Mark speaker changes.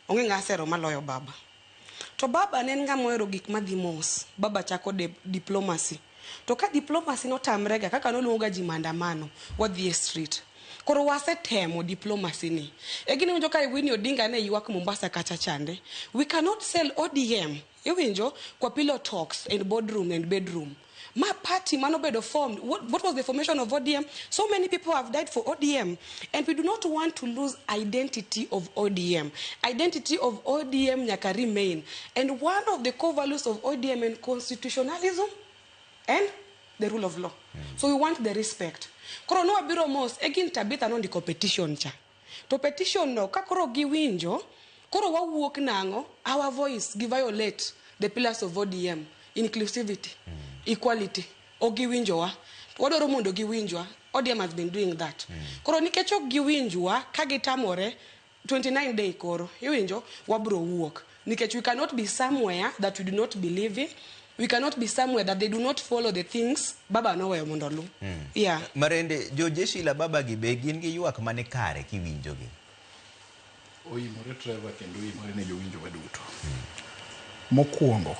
Speaker 1: onge ngasero maloyo baba. To baba ne nga moero gik madhi mos. Baba chako diplomacy. To ka diplomacy no tamrega kaka no luonga ji maandamano wadhi e street. Koro wasetemo diplomacy ni. Egini winjo ka Winnie Odinga ne yuak Mombasa kacha chande. We cannot sell ODM. Iwinjo kwa pillow talks and boardroom and bedroom. My party manobedo formed. What was the formation of ODM? So many people have died for ODM. And we do not want to lose identity of ODM. Identity of ODM nyaka remain. And one of the core values of ODM and constitutionalism and the rule of law. So we want the respect. Koro no wabiro mos, egin Tabitha no di competition cha. To petition no, kakoro giwinjo, koro wuok nango, our voice give violate the pillars of ODM. Inclusivity, equality, o giwinjowa. Wadoro mondo giwinjwa. ODM has been doing that. Koro nikecho giwinjwa, kagitamore, 29 day koro. Iwinjo, wabiro wuok. Nikech we cannot be somewhere that we do not believe in. We cannot be somewhere that they do not follow the things Baba nowe mondolu. Yeah.
Speaker 2: Marende, jo jeshi la Baba gibe gin gi yuak mane kare kiwinjo gi.
Speaker 3: Oimore Trevor kendo oimore ne jowinjo waduto. Mokwongo